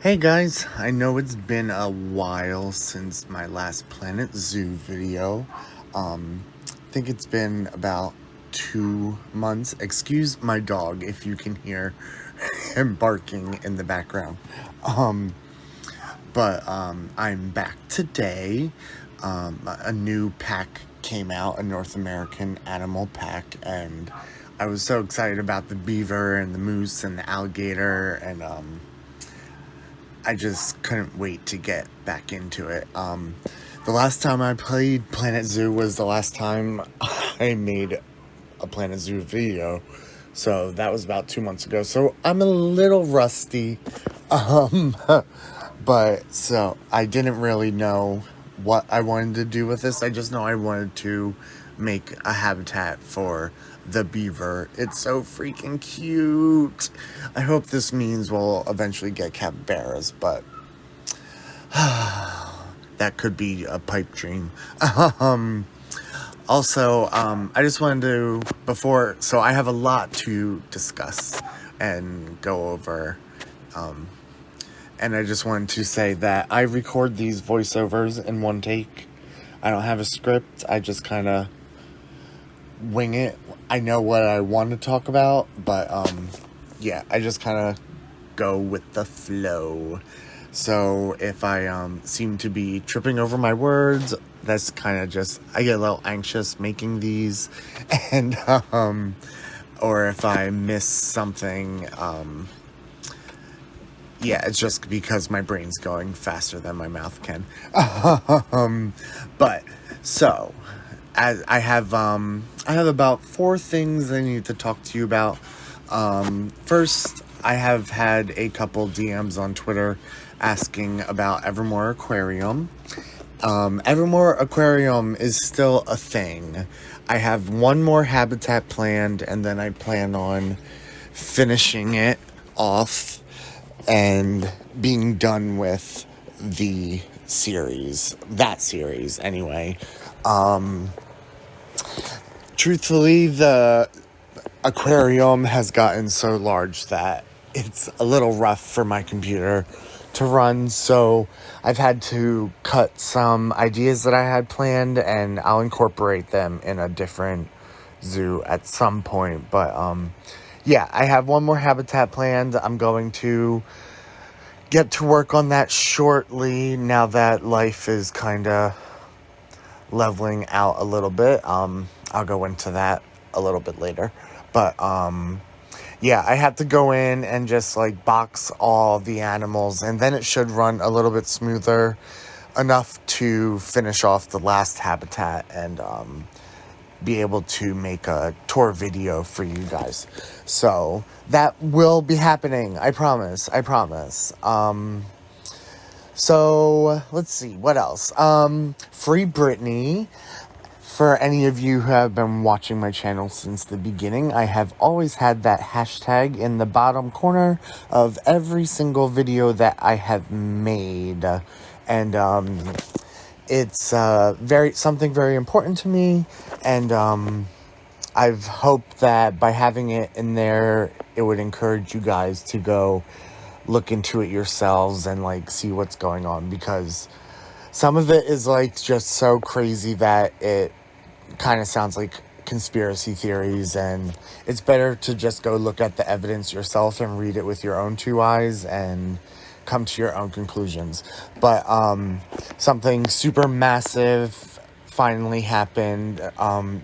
Hey guys, I know it's been a while since my last Planet Zoo video. I think it's been about 2 months. Excuse my dog if you can hear him barking in the background. But I'm back today. A new pack came out, a North American animal pack, and I was so excited about the beaver and the moose and the alligator, and I just couldn't wait to get back into it. The last time I played Planet Zoo was the last time I made a Planet Zoo video. So that was about 2 months ago. So I'm a little rusty. But so I didn't really know what I wanted to do with this. I just know I wanted to make a habitat for the beaver. It's so freaking cute. I hope this means we'll eventually get capybaras, but that could be a pipe dream. Also, I just wanted to, so I have a lot to discuss and go over. And I just wanted to say that I record these voiceovers in one take. I don't have a script. I just kind of wing it. I know what I want to talk about, but yeah, I just kind of go with the flow. So if I seem to be tripping over my words, that's kind of just, I get a little anxious making these, and or if I miss something, yeah, it's just because my brain's going faster than my mouth can. But so as I have about 4 things I need to talk to you about. First, I have had a couple DMs on Twitter asking about Evermore Aquarium. Evermore Aquarium is still a thing. I have one more habitat planned, and then I plan on finishing it off and being done with the series. That series, anyway. Truthfully, the aquarium has gotten so large that it's a little rough for my computer to run, so I've had to cut some ideas that I had planned, and I'll incorporate them in a different zoo at some point. But yeah, I have one more habitat planned. I'm going to get to work on that shortly, now that life is kind of leveling out a little bit. I'll go into that a little bit later. But yeah, I have to go in and just like box all the animals, and then it should run a little bit smoother, enough to finish off the last habitat and be able to make a tour video for you guys. So that will be happening. I promise. So let's see, what else? Free Britney. For any of you who have been watching my channel since the beginning, I have always had that hashtag in the bottom corner of every single video that I have made. And it's something very important to me, and I've hoped that by having it in there, it would encourage you guys to go look into it yourselves and like see what's going on, because some of it is like just so crazy that it kind of sounds like conspiracy theories, and it's better to just go look at the evidence yourself and read it with your own 2 eyes and come to your own conclusions. But something super massive finally happened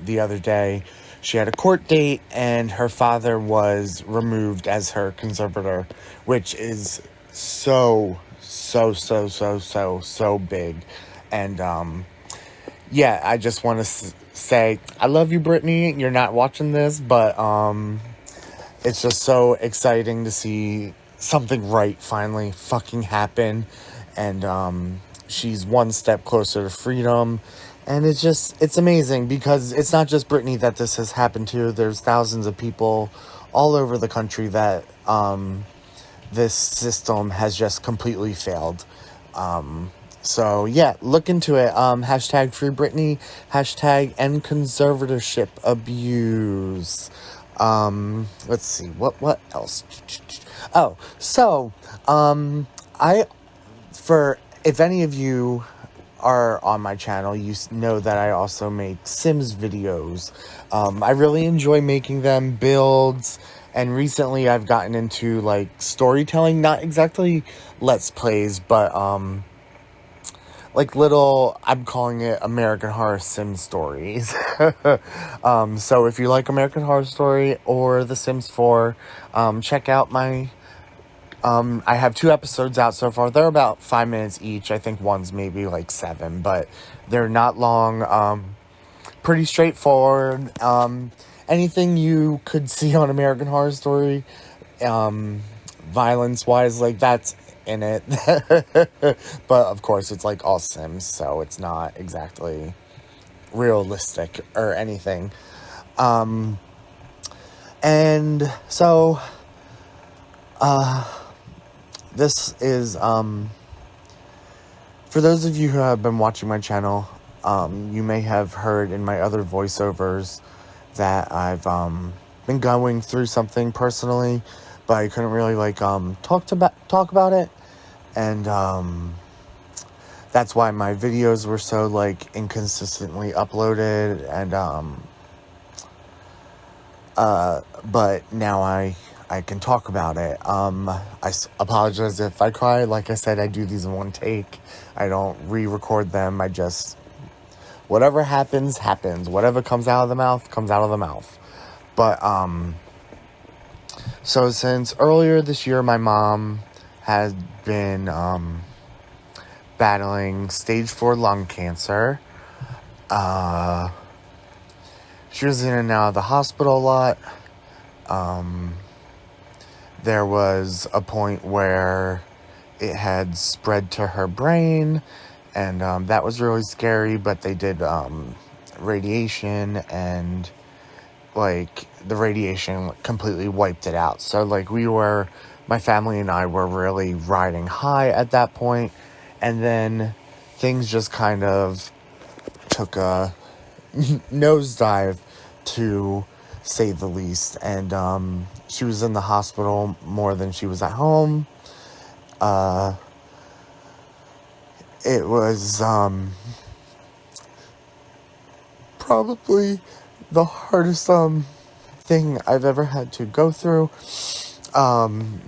the other day. She had a court date, and her father was removed as her conservator, which is so big. And yeah, I just want to say I love you, Brittany. You're not watching this, but it's just so exciting to see something right finally fucking happen, and she's one step closer to freedom. And it's amazing, because it's not just Brittany that this has happened to. There's thousands of people all over the country that this system has just completely failed. So yeah, look into it. Hashtag Free Britney, hashtag end conservatorship abuse. Let's see, what else? Oh, so if any of you are on my channel, you know that I also make Sims videos. I really enjoy making them, builds, and recently I've gotten into, like, storytelling, not exactly Let's Plays, but, like little, I'm calling it American Horror Sim stories. So if you like American Horror Story or The Sims 4, check out my, I have 2 episodes out so far. They're about 5 minutes each. I think one's maybe like 7, but they're not long. Pretty straightforward. Anything you could see on American Horror Story, violence-wise, like, that's in it. But, of course, it's, like, all Sims, so it's not exactly realistic or anything. And so, this is, for those of you who have been watching my channel, you may have heard in my other voiceovers that I've, been going through something personally, but I couldn't really, like, talk about it, and, that's why my videos were so, like, inconsistently uploaded, and, but now I can talk about it. Apologize if I cry. Like I said, I do these in one take. I don't re-record them. I just, whatever happens, happens. Whatever comes out of the mouth, comes out of the mouth. But, so since earlier this year, my mom had been, battling stage 4 lung cancer. She was in and out of the hospital a lot. There was a point where it had spread to her brain, and that was really scary, but they did radiation, and, like, the radiation completely wiped it out. So, like, my family and I were really riding high at that point, and then things just kind of took a nosedive, to say the least, and she was in the hospital more than she was at home. It was probably the hardest thing I've ever had to go through, and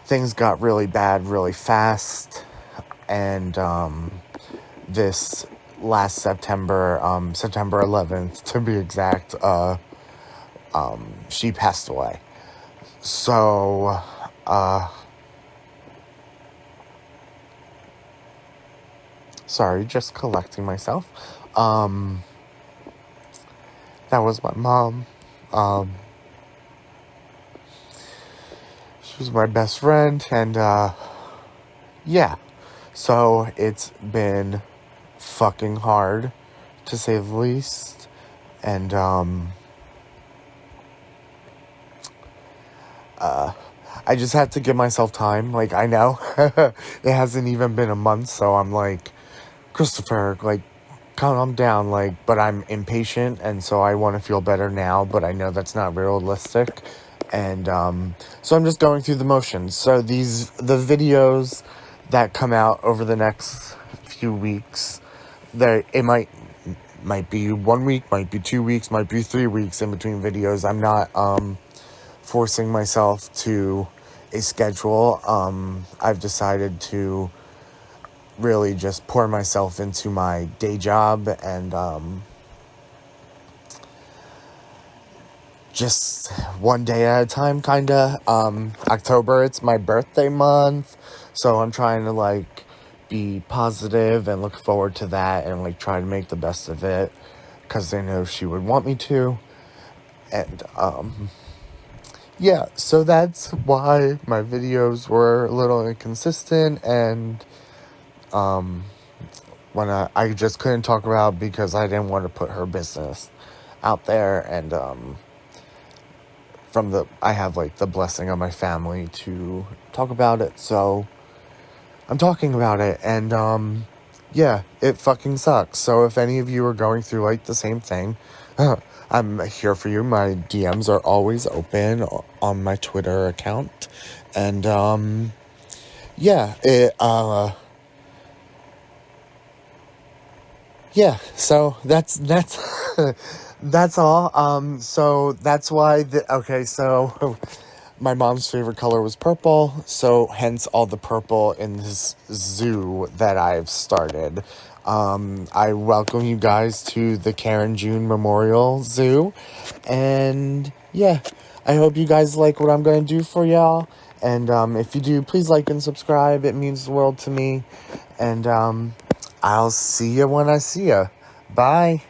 things got really bad really fast, and this last September, September 11th, to be exact, she passed away. So, sorry, just collecting myself. That was my mom. She was my best friend, and, yeah. So, it's been fucking hard, to say the least, and, I just had to give myself time. Like, I know, it hasn't even been a month, so I'm like, Christopher, like, calm down, like, but I'm impatient, and so I want to feel better now, but I know that's not realistic, and, so I'm just going through the motions. So the videos that come out over the next few weeks, it might be 1 week, might be 2 weeks, might be 3 weeks in between videos. I'm not, forcing myself to a schedule. I've decided to really just pour myself into my day job, and, just one day at a time, kinda. October, it's my birthday month, so I'm trying to, like, be positive and look forward to that, and, like, try to make the best of it, because I know she would want me to, and, yeah, so that's why my videos were a little inconsistent, and, when I just couldn't talk about, because I didn't want to put her business out there, and, I have, like, the blessing of my family to talk about it, so I'm talking about it, and, yeah, it fucking sucks. So if any of you are going through, like, the same thing, I'm here for you. My DMs are always open on my Twitter account. And, yeah, yeah, so that's that's all. So that's why okay, so my mom's favorite color was purple, so hence all the purple in this zoo that I've started. I welcome you guys to the Karen June Memorial Zoo, and yeah, I hope you guys like what I'm going to do for y'all. And if you do, please like and subscribe. It means the world to me. And I'll see you when I see you. Bye.